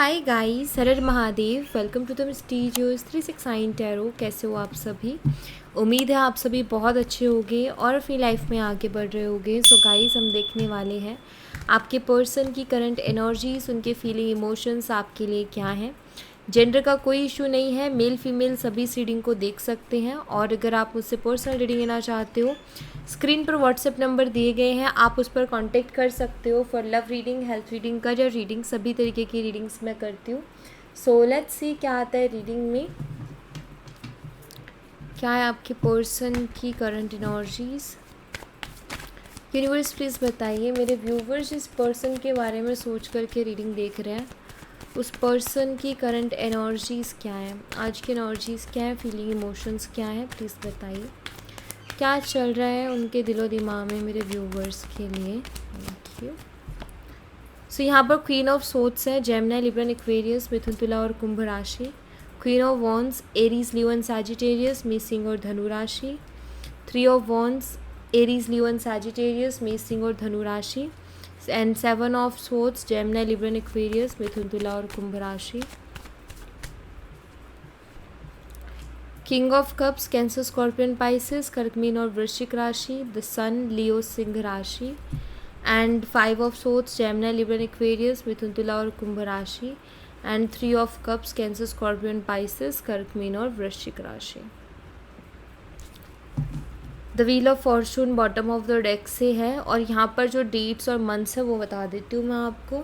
Hi guys, Har Mahadev. Welcome to the mysterious 369 tarot. कैसे हो आप सभी? उम्मीद है आप सभी बहुत अच्छे होंगे और अपनी लाइफ में आगे बढ़ रहे होंगे। सो गाइस, हम देखने वाले हैं आपके पर्सन की करंट एनर्जीज, उनके फीलिंग इमोशंस आपके लिए क्या हैं। जेंडर का कोई इशू नहीं है, मेल फीमेल सभी इस रीडिंग को देख सकते हैं। और अगर आप मुझसे पर्सनल रीडिंग लेना चाहते हो, स्क्रीन पर व्हाट्सएप नंबर दिए गए हैं, आप उस पर कांटेक्ट कर सकते हो for love reading, health reading, career reading, सभी तरीके की रीडिंग्स मैं करती हूँ। सो लेट्स सी क्या आता है रीडिंग में। क्या है आपके पर्सन की करंट एनर्जीज। यूनिवर्स प्लीज़ बताइए, मेरे व्यूवर्स इस पर्सन के बारे में सोच करके रीडिंग देख रहे हैं, उस पर्सन की करंट एनर्जीज़ क्या है, आज की एनर्जीज़ क्या है, फीलिंग इमोशंस क्या है, प्लीज़ बताइए क्या चल रहा है उनके दिलो दिमाग में मेरे व्यूवर्स के लिए। Thank you. सो यहाँ पर क्वीन ऑफ सोट्स है, जेमिनी, लिब्रा, एक्वेरियस, मिथुन, तुला और कुंभ राशि। Queen of wands, Aries, Leo and Sagittarius, मेष, सिंह और धनु राशि। Three of wands, Aries, Leo and Sagittarius, मेष, सिंह और धनु राशि। And seven of swords, Gemini, Libra, Aquarius, मिथुन, तुला और कुंभ राशि। King of cups, Cancer, Scorpion, Pisces, कर्क, मीन और वृश्चिक राशि। द सन, लियो, सिंह राशि। And five of swords, Gemini, Libra, Aquarius, मिथुन, तुला और कुंभ राशि। And three of cups, Cancer, Scorpion, Pisces, कर्क, मीन और वृश्चिक राशि। The wheel of fortune bottom of the deck से है। और यहाँ पर जो डेट्स और मंथ्स है वो बता देती हूँ मैं आपको।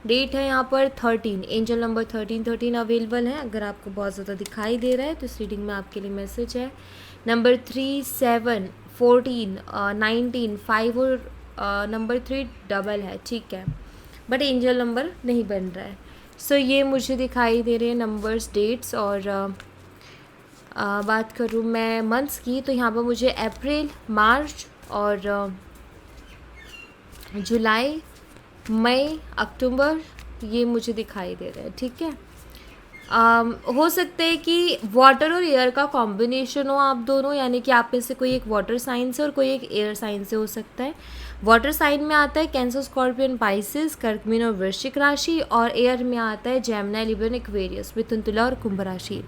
डेट है यहाँ पर 13, एंजल नंबर 13 अवेलेबल है। अगर आपको बहुत ज़्यादा दिखाई दे रहा है तो इस रीडिंग में आपके लिए मैसेज है। नंबर 3, 7, 14, 19, 5 और नंबर 3 डबल है, ठीक है, बट एंजल नंबर नहीं बन रहा है। सो ये मुझे दिखाई दे रहे हैं नंबर्स, डेट्स। और बात करूँ मैं मंथ्स की तो यहाँ पर मुझे अप्रैल, मार्च और जुलाई, मई, अक्टूबर ये मुझे दिखाई दे रहा है, ठीक है। हो सकता है कि वाटर और एयर का कॉम्बिनेशन हो आप दोनों, यानी कि आप में से कोई एक वाटर साइन से और कोई एक एयर साइन से हो सकता है। वाटर साइन में आता है कैंसर, स्कॉर्पियन, पाइसेस, कर्क, मीन और वृश्चिक राशि। और एयर में आता है जेमिनी, लिब्रा, एक्वेरियस, मिथुन, तुला और कुंभ राशि।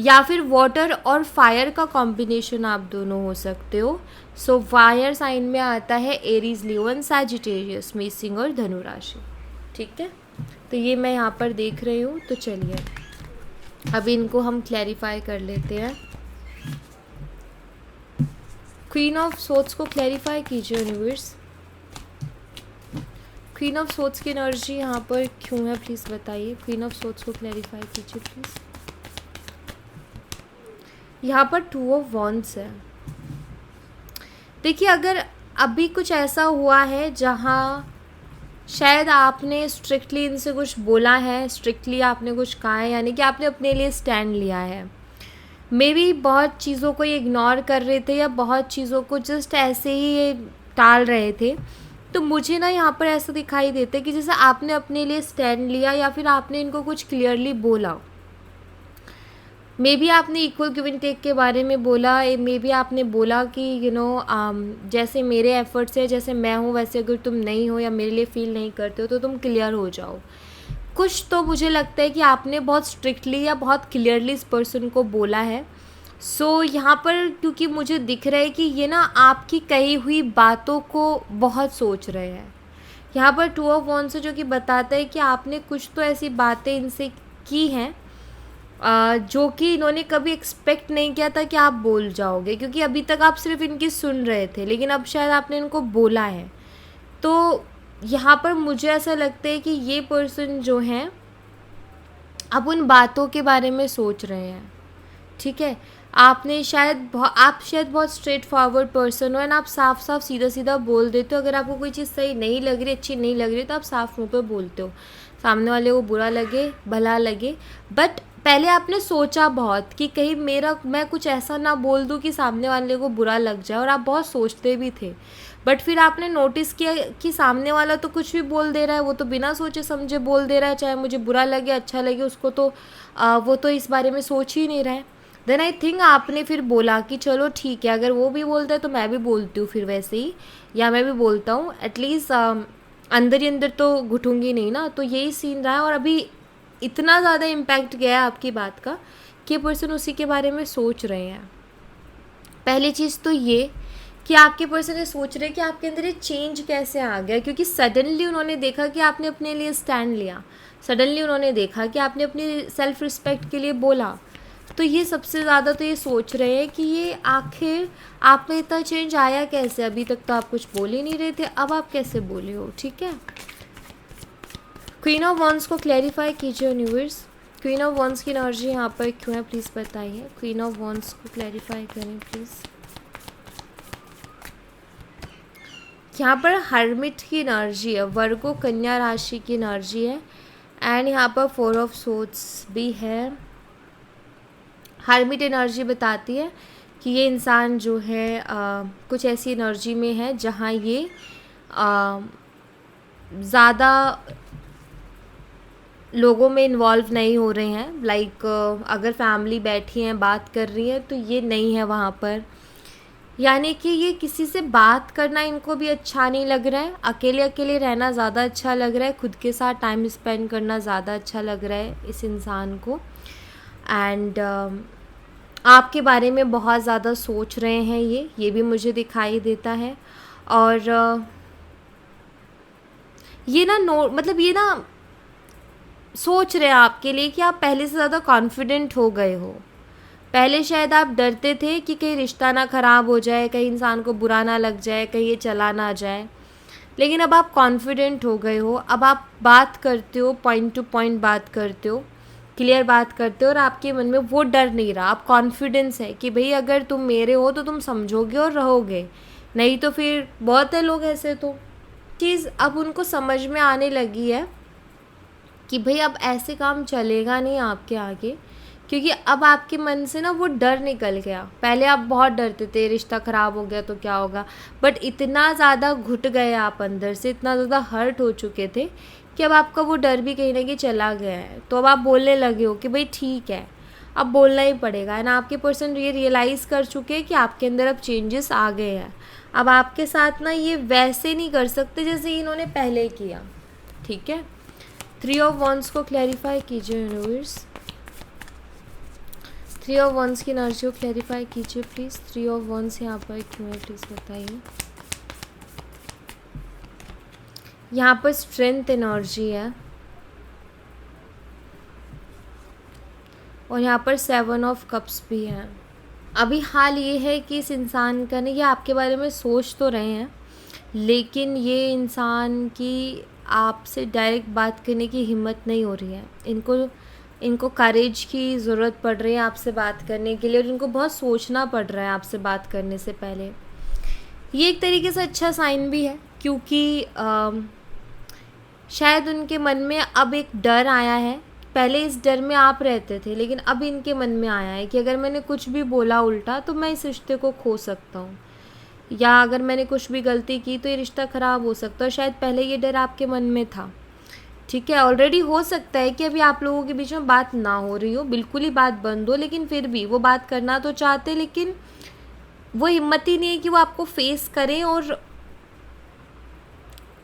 या फिर वाटर और फायर का कॉम्बिनेशन आप दोनों हो सकते हो। सो फायर साइन में आता है एरीज, लियो एंड सैजिटेरियस, मेष, सिंह और धनु राशि, ठीक है। तो ये मैं यहाँ पर देख रही हूँ। तो चलिए अब इनको हम क्लैरिफाई कर लेते हैं। क्वीन ऑफ सोट्स को क्लैरिफाई कीजिए यूनिवर्स। क्वीन ऑफ सोट्स की एनर्जी यहाँ पर क्यों है, प्लीज़ बताइए। क्वीन ऑफ सोट्स को क्लैरिफाई कीजिए प्लीज़। यहाँ पर 2 ऑफ वॉन्ड्स है। देखिए, अगर अभी कुछ ऐसा हुआ है जहाँ शायद आपने स्ट्रिक्टली इनसे कुछ बोला है, स्ट्रिक्टली आपने कुछ कहा है, यानी कि आपने अपने लिए स्टैंड लिया है। मे बी बहुत चीज़ों को ये इग्नोर कर रहे थे या बहुत चीज़ों को जस्ट ऐसे ही ये टाल रहे थे। तो मुझे ना यहाँ पर ऐसा दिखाई देता है कि जैसे आपने अपने लिए स्टैंड लिया या फिर आपने इनको कुछ क्लियरली बोला। मे बी आपने इक्वल गिव एंड टेक के बारे में बोला, मे बी आपने बोला कि जैसे मेरे एफर्ट्स है, जैसे मैं हूँ वैसे अगर तुम नहीं हो या मेरे लिए फील नहीं करते हो तो तुम क्लियर हो जाओ। कुछ तो मुझे लगता है कि आपने बहुत स्ट्रिक्टली या बहुत क्लियरली इस पर्सन को बोला है। सो यहाँ पर क्योंकि मुझे दिख रहा है कि ये ना आपकी कही हुई बातों को बहुत सोच रहे हैं। यहाँ पर 2 ऑफ वॉन्ड्स है जो कि बताता है कि आपने कुछ तो ऐसी बातें इनसे की हैं जो कि इन्होंने कभी एक्सपेक्ट नहीं किया था कि आप बोल जाओगे, क्योंकि अभी तक आप सिर्फ इनकी सुन रहे थे, लेकिन अब शायद आपने इनको बोला है। तो यहाँ पर मुझे ऐसा लगता है कि ये पर्सन जो हैं अब उन बातों के बारे में सोच रहे हैं, ठीक है। आप शायद बहुत स्ट्रेट फॉरवर्ड पर्सन हो एंड आप साफ साफ सीधा सीधा बोल देते हो। अगर आपको कोई चीज़ सही नहीं लग रही, अच्छी नहीं लग रही, तो आप साफ मुँह पे बोलते हो, सामने वाले को बुरा लगे भला लगे। बट पहले आपने सोचा बहुत कि कहीं मैं कुछ ऐसा ना बोल दूं कि सामने वाले को बुरा लग जाए, और आप बहुत सोचते भी थे। बट फिर आपने नोटिस किया कि सामने वाला तो कुछ भी बोल दे रहा है, वो तो बिना सोचे समझे बोल दे रहा है, चाहे मुझे बुरा लगे अच्छा लगे उसको, तो वो तो इस बारे में सोच ही नहीं रहा है। देन आई थिंक आपने फिर बोला कि चलो ठीक है, अगर वो भी बोलता है तो मैं भी बोलती हूँ फिर वैसे ही, या मैं भी बोलता हूँ एटलीस्ट अंदर ही अंदर तो घुटूंगी नहीं ना। तो यही सीन रहा है। और अभी इतना ज़्यादा इम्पैक्ट गया है आपकी बात का कि पर्सन उसी के बारे में सोच रहे हैं। पहली चीज़ तो ये कि आपके पर्सन ये सोच रहे हैं कि आपके अंदर ये चेंज कैसे आ गया, क्योंकि सडनली उन्होंने देखा कि आपने अपने लिए स्टैंड लिया, सडनली उन्होंने देखा कि आपने अपनी सेल्फ रिस्पेक्ट के लिए बोला। तो ये सबसे ज़्यादा तो ये सोच रहे हैं कि ये आखिर आप में इतना चेंज आया कैसे, अभी तक तो आप कुछ बोल ही नहीं रहे थे, अब आप कैसे बोले हो। ठीक है, क्वीन ऑफ वॉन्ड्स को क्लैरिफाई कीजिए यूनिवर्स। क्वीन ऑफ वॉन्ड्स की एनर्जी यहाँ पर क्यों है प्लीज़ बताइए। क्वीन ऑफ वॉन्ड्स को क्लैरिफाई करें प्लीज़। यहाँ पर हर्मिट की एनर्जी है, वर्गो कन्या राशि की एनर्जी है, एंड यहाँ पर 4 ऑफ सोर्ड्स भी है। हर्मिट एनर्जी बताती है कि ये इंसान जो है कुछ ऐसी एनर्जी में है जहाँ ये ज़्यादा लोगों में इन्वॉल्व नहीं हो रहे हैं। लाइक अगर फैमिली बैठी हैं बात कर रही है तो ये नहीं है वहाँ पर, यानी कि ये किसी से बात करना इनको भी अच्छा नहीं लग रहा है, अकेले अकेले रहना ज़्यादा अच्छा लग रहा है, खुद के साथ टाइम स्पेंड करना ज़्यादा अच्छा लग रहा है इस इंसान को। एंड आपके बारे में बहुत ज़्यादा सोच रहे हैं ये भी मुझे दिखाई देता है। और ये ना मतलब ये ना सोच रहे हैं आपके लिए कि आप पहले से ज़्यादा कॉन्फिडेंट हो गए हो। पहले शायद आप डरते थे कि कहीं रिश्ता ना ख़राब हो जाए, कहीं इंसान को बुरा ना लग जाए, कहीं ये चला ना जाए, लेकिन अब आप कॉन्फिडेंट हो गए हो। अब आप बात करते हो, पॉइंट टू पॉइंट बात करते हो, क्लियर बात करते हो, और आपके मन में वो डर नहीं रहा, आप कॉन्फिडेंस है कि भाई अगर तुम मेरे हो तो तुम समझोगे और रहोगे, नहीं तो फिर बहुत है लोग ऐसे। तो चीज़ अब उनको समझ में आने लगी है कि भाई अब ऐसे काम चलेगा नहीं आपके आगे, क्योंकि अब आपके मन से ना वो डर निकल गया। पहले आप बहुत डरते थे रिश्ता ख़राब हो गया तो क्या होगा, बट इतना ज़्यादा घुट गए आप अंदर से, इतना ज़्यादा हर्ट हो चुके थे कि अब आपका वो डर भी कहीं ना कहीं चला गया है। तो अब आप बोलने लगे हो कि भाई ठीक है अब बोलना ही पड़ेगा, है ना। आपके पर्सन ये रियलाइज़ कर चुके हैं कि आपके अंदर अब चेंजेस आ गए हैं। अब आपके साथ ना ये वैसे नहीं कर सकते जैसे इन्होंने पहले किया। ठीक है, 3 ऑफ वॉन्ड्स को क्लैरिफाई कीजिए यूनिवर्स। 3 ऑफ वॉन्ड्स की एनर्जी को क्लैरिफाई कीजिए प्लीज़। 3 ऑफ वॉन्ड्स यहाँ पर क्यों है प्लीज़ बताइए। यहाँ पर स्ट्रेंथ एनर्जी है, और यहाँ पर 7 ऑफ कप्स भी है। अभी हाल ये है कि इस इंसान का ना, ये आपके बारे में सोच तो रहे हैं, लेकिन ये इंसान की आपसे डायरेक्ट बात करने की हिम्मत नहीं हो रही है। इनको करेज की ज़रूरत पड़ रही है आपसे बात करने के लिए, और इनको बहुत सोचना पड़ रहा है आपसे बात करने से पहले। ये एक तरीके से अच्छा साइन भी है, क्योंकि शायद उनके मन में अब एक डर आया है। पहले इस डर में आप रहते थे, लेकिन अब इनके मन में आया है कि अगर मैंने कुछ भी बोला उल्टा तो मैं इस रिश्ते को खो सकता हूँ, या अगर मैंने कुछ भी गलती की तो ये रिश्ता ख़राब हो सकता है। शायद पहले ये डर आपके मन में था। ठीक है, ऑलरेडी हो सकता है कि अभी आप लोगों के बीच में बात ना हो रही हो, बिल्कुल ही बात बंद हो, लेकिन फिर भी वो बात करना तो चाहते, लेकिन वो हिम्मत ही नहीं है कि वो आपको फेस करें। और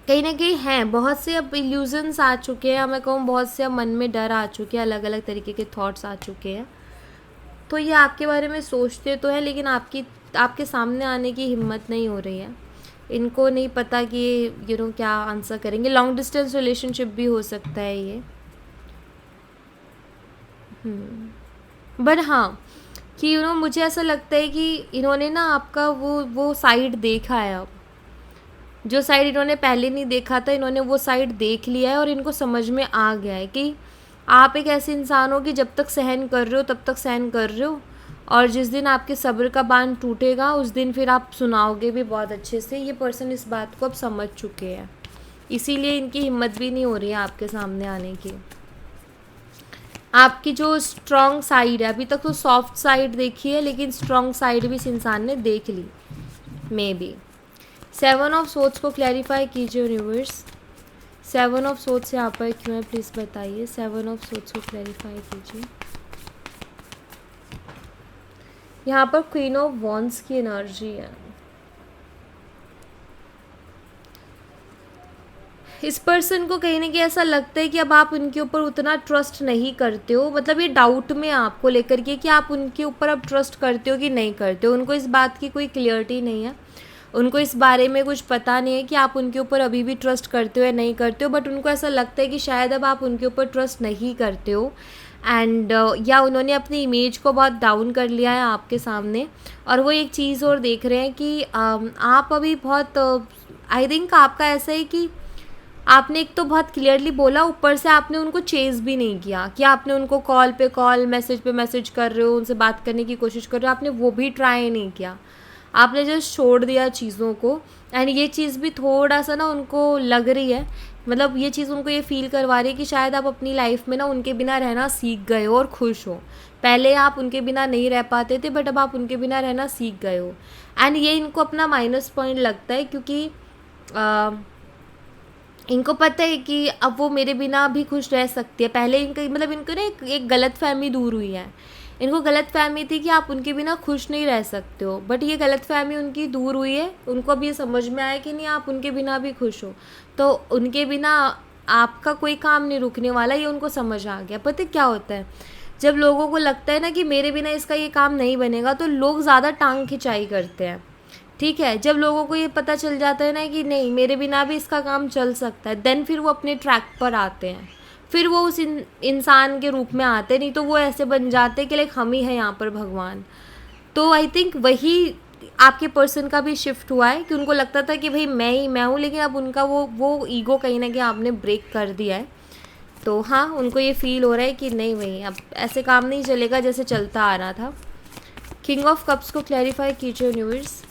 कहीं ना कहीं हैं बहुत से अब इल्यूजन्स आ चुके हैं, मैं कहूँ बहुत से अब मन में डर आ चुके हैं, अलग अलग तरीके के थॉट्स आ चुके हैं। तो ये आपके बारे में सोचते तो है, लेकिन आपके सामने आने की हिम्मत नहीं हो रही है। इनको नहीं पता कि क्या आंसर करेंगे। लॉन्ग डिस्टेंस रिलेशनशिप भी हो सकता है ये। बट हाँ कि मुझे ऐसा लगता है कि इन्होंने ना आपका वो साइड देखा है। अब जो साइड इन्होंने पहले नहीं देखा था, इन्होंने वो साइड देख लिया है, और इनको समझ में आ गया है कि आप एक ऐसे इंसान हो कि जब तक सहन कर रहे हो तब तक सहन कर रहे हो, और जिस दिन आपके सब्र का बांध टूटेगा उस दिन फिर आप सुनाओगे भी बहुत अच्छे से। ये पर्सन इस बात को अब समझ चुके हैं, इसीलिए इनकी हिम्मत भी नहीं हो रही है आपके सामने आने की। आपकी जो स्ट्रॉन्ग साइड है, अभी तक तो सॉफ्ट साइड देखी है, लेकिन स्ट्रॉन्ग साइड भी इस इंसान ने देख ली मे बी। 7 ऑफ सोर्ड्स को क्लैरिफाई कीजिए यूनिवर्स। 7 ऑफ सोर्ड्स यहाँ पर क्यों है प्लीज़ बताइए। 7 ऑफ सोर्ड्स को क्लैरिफाई कीजिए। यहाँ पर क्वीन ऑफ वॉन्ड्स की एनर्जी है। इस पर्सन को कहीं ना कहीं ऐसा लगता है कि अब आप उनके ऊपर उतना ट्रस्ट नहीं करते हो, मतलब ये डाउट में आपको लेकर के कि आप उनके ऊपर अब ट्रस्ट करते हो कि नहीं करते हो। उनको इस बात की कोई क्लियरिटी नहीं है, उनको इस बारे में कुछ पता नहीं है कि आप उनके ऊपर अभी भी ट्रस्ट करते हो या नहीं करते हो, बट उनको ऐसा लगता है कि शायद अब आप उनके ऊपर ट्रस्ट नहीं करते हो एंड या उन्होंने अपनी इमेज को बहुत डाउन कर लिया है आपके सामने। और वो एक चीज़ और देख रहे हैं कि आप अभी बहुत आई थिंक आपका ऐसा है कि आपने एक तो बहुत क्लियरली बोला, ऊपर से आपने उनको चेज़ भी नहीं किया कि आपने उनको कॉल पे कॉल, मैसेज पे मैसेज कर रहे हो, उनसे बात करने की कोशिश कर रहे हो, आपने वो भी ट्राई नहीं किया, आपने जस्ट छोड़ दिया चीज़ों को। एंड ये चीज़ भी थोड़ा सा ना उनको लग रही है, मतलब ये चीज़ उनको ये फील करवा रही है कि शायद आप अपनी लाइफ में ना उनके बिना रहना सीख गए हो और खुश हो। पहले आप उनके बिना नहीं रह पाते थे, बट अब आप उनके बिना रहना सीख गए हो। एंड ये इनको अपना माइनस पॉइंट लगता है, क्योंकि इनको पता है कि अब वो मेरे बिना भी खुश रह सकती है। पहले इनका मतलब इनको ना एक गलत फहमी दूर हुई है। इनको गलत फहमी थी कि आप उनके बिना खुश नहीं रह सकते हो, बट ये गलत फहमी उनकी दूर हुई है। उनको अब ये समझ में आया कि नहीं, आप उनके बिना भी खुश हो, तो उनके बिना आपका कोई काम नहीं रुकने वाला, ये उनको समझ आ गया। पता है क्या होता है, जब लोगों को लगता है ना कि मेरे बिना इसका ये काम नहीं बनेगा, तो लोग ज़्यादा टांग खिंचाई करते हैं। ठीक है, जब लोगों को ये पता चल जाता है ना कि नहीं मेरे बिना भी इसका काम चल सकता है, देन फिर वो अपने ट्रैक पर आते हैं, फिर वो उस इंसान के रूप में आते हैं। नहीं तो वो ऐसे बन जाते हैं कि लाइक हम ही हैं यहाँ पर भगवान। तो आई थिंक वही आपके पर्सन का भी शिफ्ट हुआ है कि उनको लगता था कि भाई मैं ही मैं हूँ, लेकिन अब उनका वो ईगो कहीं ना कहीं आपने ब्रेक कर दिया है। तो हाँ, उनको ये फील हो रहा है कि नहीं भाई अब ऐसे काम नहीं चलेगा जैसे चलता आ रहा था। किंग ऑफ कप्स को क्लैरिफाई कीजिए यूनिवर्स।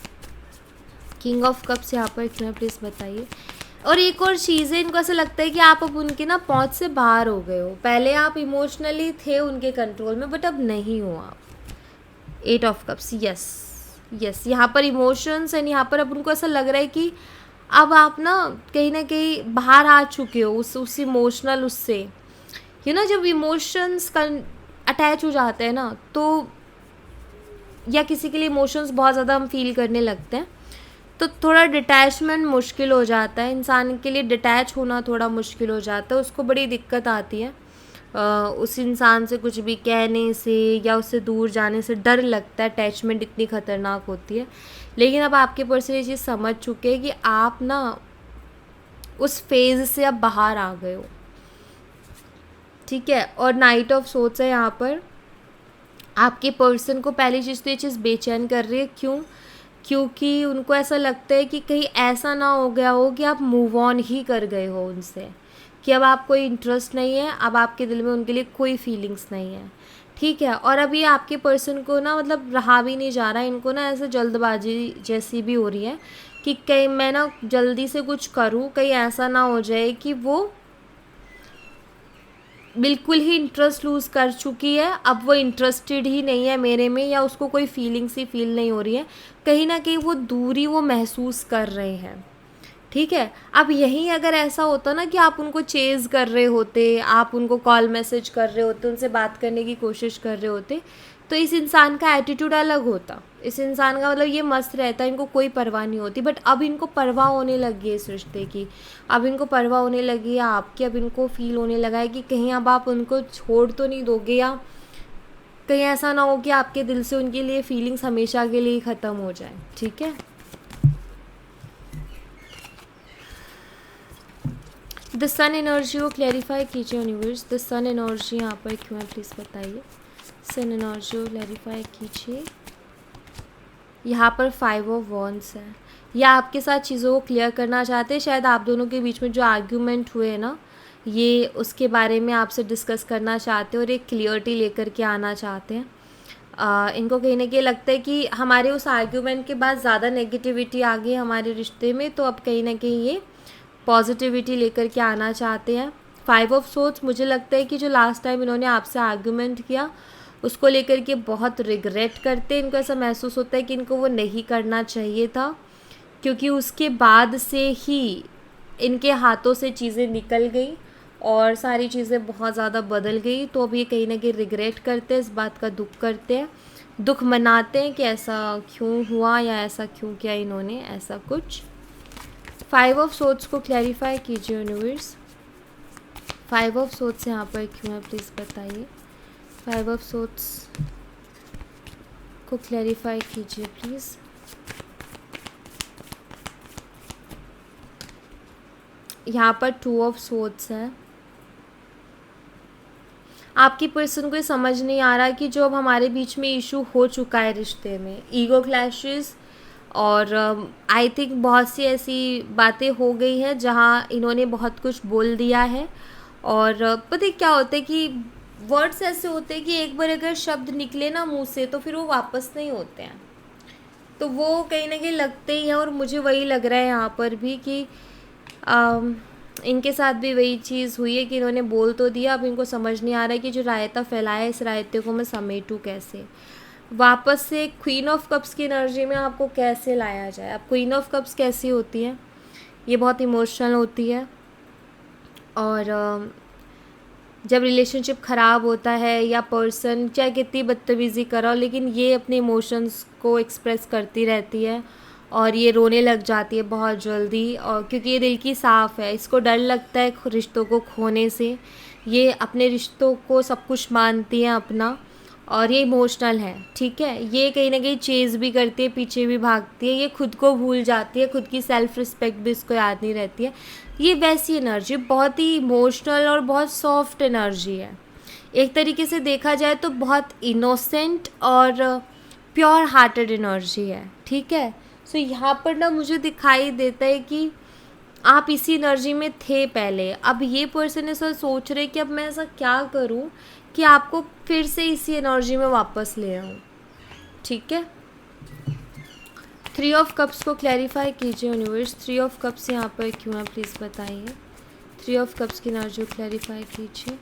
किंग ऑफ कप्स यहाँ पर क्यों है प्लीज़ बताइए। और एक और चीज़ है, इनको ऐसा लगता है कि आप अब उनके ना पहुँच से बाहर हो गए हो। पहले आप इमोशनली थे उनके कंट्रोल में, बट अब नहीं हो आप। 8 ऑफ कप्स, यस यहाँ पर इमोशंस एंड यहाँ पर अब उनको ऐसा लग रहा है कि अब आप ना कहीं बाहर आ चुके हो उस इमोशनल उससे। जब इमोशंस अटैच हो जाते हैं ना, तो या किसी के लिए इमोशंस बहुत ज़्यादा हम फील करने लगते हैं, तो थोड़ा डिटैचमेंट मुश्किल हो जाता है। इंसान के लिए डिटैच होना थोड़ा मुश्किल हो जाता है, उसको बड़ी दिक्कत आती है। उस इंसान से कुछ भी कहने से या उससे दूर जाने से डर लगता है, अटैचमेंट इतनी ख़तरनाक होती है। लेकिन अब आपके पर्सन ये चीज़ समझ चुके हैं कि आप ना उस फेज़ से अब बाहर आ गए हो। ठीक है, और नाइट ऑफ सोर्ड्स है यहाँ पर। आपके पर्सन को पहली चीज़ तो ये चीज़ बेचैन कर रही है। क्योंकि उनको ऐसा लगता है कि कहीं ऐसा ना हो गया हो कि आप मूव ऑन ही कर गए हो उनसे, कि अब आप कोई इंटरेस्ट नहीं है, अब आपके दिल में उनके लिए कोई फीलिंग्स नहीं है। ठीक है, और अभी आपके पर्सन को ना मतलब रहा भी नहीं जा रहा है, इनको ना ऐसे जल्दबाजी जैसी भी हो रही है कि कहीं मैं ना जल्दी से कुछ करूँ, कहीं ऐसा ना हो जाए कि वो बिल्कुल ही इंटरेस्ट लूज़ कर चुकी है, अब वो इंटरेस्टेड ही नहीं है मेरे में, या उसको कोई फीलिंग्स ही फील नहीं हो रही है। कहीं ना कहीं वो दूरी वो महसूस कर रहे हैं। ठीक है, अब यहीं अगर ऐसा होता ना कि आप उनको चेज़ कर रहे होते, आप उनको कॉल मैसेज कर रहे होते, उनसे बात करने की कोशिश कर रहे होते, तो इस इंसान का एटीट्यूड अलग होता। इस इंसान का मतलब ये मस्त रहता, इनको कोई परवाह नहीं होती। बट अब इनको परवाह होने लगी है इस रिश्ते की, अब इनको परवाह होने लगी है आपकी। अब इनको फील होने लगा है कि कहीं अब आप उनको छोड़ तो नहीं दोगे, या कहीं ऐसा ना हो कि आपके दिल से उनके लिए फीलिंग्स हमेशा के लिए ख़त्म हो जाए। ठीक है, द सन एनर्जी को क्लैरिफाई कीजिए यूनिवर्स। द सन एनर्जी यहाँ पर क्यों है प्लीज़ बताइए। सन एनर्जी को क्लैरिफाई कीजिए। यहाँ पर 5 ऑफ वॉन्ड्स है, या आपके साथ चीज़ों को क्लियर करना चाहते हैं। शायद आप दोनों के बीच में जो आर्ग्यूमेंट हुए ना, ये उसके बारे में आपसे डिस्कस करना चाहते हैं और एक क्लियरिटी लेकर के आना चाहते हैं। इनको कहीं ना कहीं लगता है कि हमारे उस आर्ग्यूमेंट के बाद ज़्यादा नेगेटिविटी आ गई हमारे रिश्ते में, तो अब कहीं ना कहीं ये पॉजिटिविटी लेकर के आना चाहते हैं। 5 ऑफ सोर्ड्स, मुझे लगता है कि जो लास्ट टाइम इन्होंने आपसे आर्ग्यूमेंट किया उसको लेकर के बहुत रिग्रेट करते हैं। इनको ऐसा महसूस होता है कि इनको वो नहीं करना चाहिए था, क्योंकि उसके बाद से ही इनके हाथों से चीज़ें निकल गई और सारी चीज़ें बहुत ज़्यादा बदल गई। तो अब ये कहीं ना कहीं रिग्रेट करते हैं, इस बात का दुख करते हैं, दुख मनाते हैं कि ऐसा क्यों हुआ या ऐसा क्यों किया इन्होंने, ऐसा कुछ। फाइव ऑफ सोर्ड्स को क्लैरिफाई कीजिए यूनिवर्स। फाइव ऑफ सोर्ड्स यहाँ पर क्यों है प्लीज़ बताइए। फाइव ऑफ सोर्ड्स को क्लैरिफाई कीजिए प्लीज़। यहाँ पर टू ऑफ सोर्ड्स है। आपकी पर्सन को ये समझ नहीं आ रहा कि जो अब हमारे बीच में इशू हो चुका है रिश्ते में, ईगो क्लैशेस, और आई थिंक बहुत सी ऐसी बातें हो गई हैं जहाँ इन्होंने बहुत कुछ बोल दिया है। और पता है क्या होता है कि वर्ड्स ऐसे होते हैं कि एक बार अगर शब्द निकले ना मुंह से तो फिर वो वापस नहीं होते हैं, तो वो कहीं ना कहीं लगते ही हैं। और मुझे वही लग रहा है यहाँ पर भी कि इनके साथ भी वही चीज़ हुई है कि इन्होंने बोल तो दिया, अब इनको समझ नहीं आ रहा है कि जो रायता फैलाया है इस रायते को मैं समेटूँ कैसे, वापस से क्वीन ऑफ कप्स की एनर्जी में आपको कैसे लाया जाए। अब क्वीन ऑफ कप्स कैसी होती है, ये बहुत इमोशनल होती है, और जब रिलेशनशिप ख़राब होता है या पर्सन चाहे कितनी बदतमीज़ी करो, लेकिन ये अपने इमोशंस को एक्सप्रेस करती रहती है और ये रोने लग जाती है बहुत जल्दी। और क्योंकि ये दिल की साफ़ है, इसको डर लगता है रिश्तों को खोने से, ये अपने रिश्तों को सब कुछ मानती है अपना, और ये इमोशनल है, ठीक है। ये कहीं ना कहीं चेज़ भी करती है, पीछे भी भागती है, ये खुद को भूल जाती है, खुद की सेल्फ रिस्पेक्ट भी इसको याद नहीं रहती है। ये वैसी एनर्जी बहुत ही इमोशनल और बहुत सॉफ्ट एनर्जी है। एक तरीके से देखा जाए तो बहुत इनोसेंट और प्योर हार्टेड एनर्जी है, ठीक है। सो यहाँ पर ना मुझे दिखाई देता है कि आप इसी एनर्जी में थे पहले, अब ये पर्सन ऐसा सोच रहे कि अब मैं ऐसा क्या करूँ कि आपको फिर से इसी एनर्जी में वापस ले आऊँ, ठीक है। थ्री ऑफ कप्स को क्लैरिफाई कीजिए यूनिवर्स। थ्री ऑफ कप्स यहाँ पर क्यों है प्लीज़ बताइए। थ्री ऑफ कप्स की एनर्जी को क्लैरिफाई कीजिए।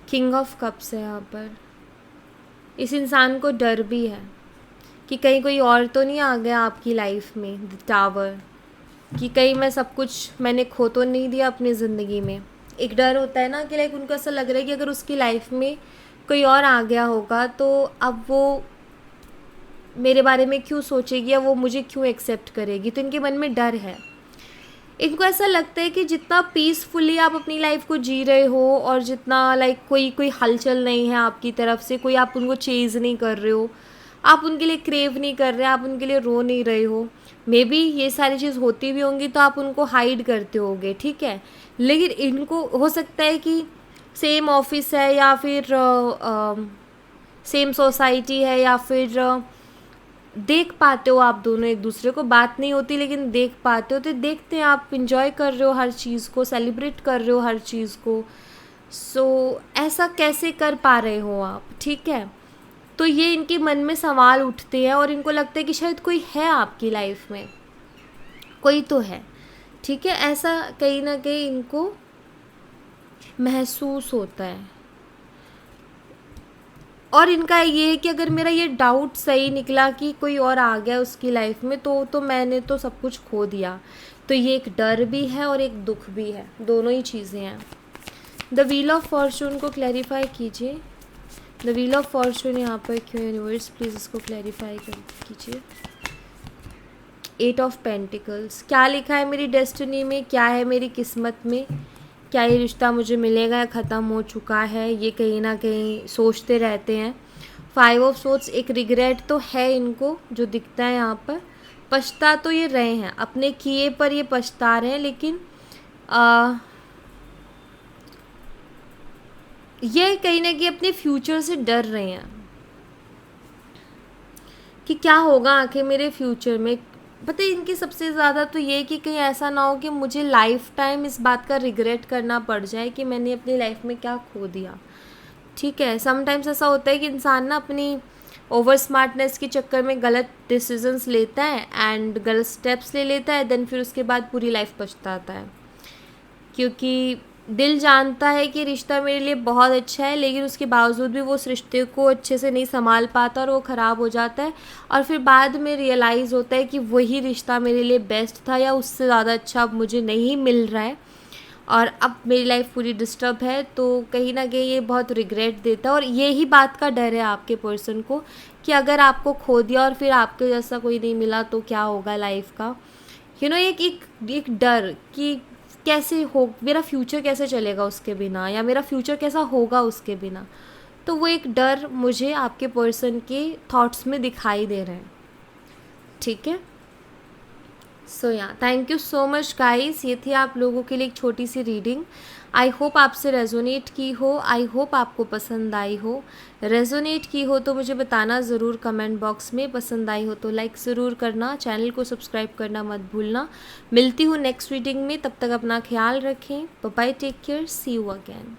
किंग ऑफ कप्स है यहाँ पर। इस इंसान को डर भी है कि कहीं कोई और तो नहीं आ गया आपकी लाइफ में, द टावर, कि कहीं मैं सब कुछ मैंने खो तो नहीं दिया अपनी ज़िंदगी में। एक डर होता है ना कि लाइक उनको ऐसा लग रहा है कि अगर उसकी लाइफ में कोई और आ गया होगा तो अब वो मेरे बारे में क्यों सोचेगी या वो मुझे क्यों एक्सेप्ट करेगी, तो इनके मन में डर है। इनको ऐसा लगता है कि जितना पीसफुली आप अपनी लाइफ को जी रहे हो और जितना लाइक कोई हलचल नहीं है आपकी तरफ से, कोई आप उनको चेज़ नहीं कर रहे हो, आप उनके लिए क्रेव नहीं कर रहे, आप उनके लिए रो नहीं रहे हो, मे बी ये सारी चीज़ होती भी होंगी तो आप उनको हाइड करते होगे, ठीक है। लेकिन इनको हो सकता है कि सेम ऑफिस है या फिर सेम सोसाइटी है या फिर देख पाते हो आप दोनों एक दूसरे को, बात नहीं होती लेकिन देख पाते हो, तो देखते हैं आप इंजॉय कर रहे हो हर चीज़ को, सेलिब्रेट कर रहे हो हर चीज़ को। सो ऐसा कैसे कर पा रहे हो आप, ठीक है। तो ये इनके मन में सवाल उठते हैं और इनको लगता है कि शायद कोई है आपकी लाइफ में, कोई तो है, ठीक है। ऐसा कहीं ना कहीं इनको महसूस होता है। और इनका ये है कि अगर मेरा ये डाउट सही निकला कि कोई और आ गया उसकी लाइफ में तो मैंने तो सब कुछ खो दिया। तो ये एक डर भी है और एक दुख भी है, दोनों ही चीज़ें हैं। द व्हील ऑफ फॉर्चून को क्लैरिफाई कीजिए। द व्हील ऑफ फॉर्चून यहाँ पर क्यों यूनिवर्स, प्लीज़ इसको क्लैरिफाई कीजिए। एट ऑफ पेंटिकल्स, क्या लिखा है मेरी डेस्टिनी में, क्या है मेरी किस्मत में, क्या ये रिश्ता मुझे मिलेगा या ख़त्म हो चुका है, ये कहीं ना कहीं सोचते रहते हैं। फाइव ऑफ सोर्ड्स, एक रिग्रेट तो है इनको जो दिखता है यहाँ पर। पछता तो ये रहे हैं, अपने किए पर ये पछता रहे हैं, लेकिन ये कहीं ना कहीं अपने फ्यूचर से डर रहे हैं कि क्या होगा आखिर मेरे फ्यूचर में। पता है इनकी सबसे ज़्यादा तो ये कि कहीं ऐसा ना हो कि मुझे लाइफ टाइम इस बात का रिग्रेट करना पड़ जाए कि मैंने अपनी लाइफ में क्या खो दिया, ठीक है। समटाइम्स ऐसा होता है कि इंसान ना अपनी ओवर स्मार्टनेस के चक्कर में गलत डिसीजंस लेता है एंड गलत स्टेप्स ले लेता है, देन फिर उसके बाद पूरी लाइफ पछताता है, क्योंकि दिल जानता है कि रिश्ता मेरे लिए बहुत अच्छा है, लेकिन उसके बावजूद भी वो उस रिश्ते को अच्छे से नहीं संभाल पाता और वो ख़राब हो जाता है। और फिर बाद में रियलाइज़ होता है कि वही रिश्ता मेरे लिए बेस्ट था या उससे ज़्यादा अच्छा अब मुझे नहीं मिल रहा है और अब मेरी लाइफ पूरी डिस्टर्ब है। तो कहीं ना कहीं ये बहुत रिग्रेट देता है और यही बात का डर है आपके पर्सन को कि अगर आपको खो दिया और फिर आपके जैसा कोई नहीं मिला तो क्या होगा लाइफ का। एक एक एक डर कि कैसे हो, मेरा फ्यूचर कैसे चलेगा उसके बिना, या मेरा फ्यूचर कैसा होगा उसके बिना। तो वो एक डर मुझे आपके पर्सन के थॉट्स में दिखाई दे रहे हैं, ठीक है। सो या thank you so much guys, ये थी आप लोगों के लिए एक छोटी सी रीडिंग। आई होप आपसे रेजोनेट की हो, आई होप आपको पसंद आई हो। रेजोनेट की हो तो मुझे बताना ज़रूर कमेंट बॉक्स में, पसंद आई हो तो लाइक ज़रूर करना, चैनल को सब्सक्राइब करना मत भूलना। मिलती हूँ नेक्स्ट रीडिंग में, तब तक अपना ख्याल रखें। Bye bye, take care, see you again.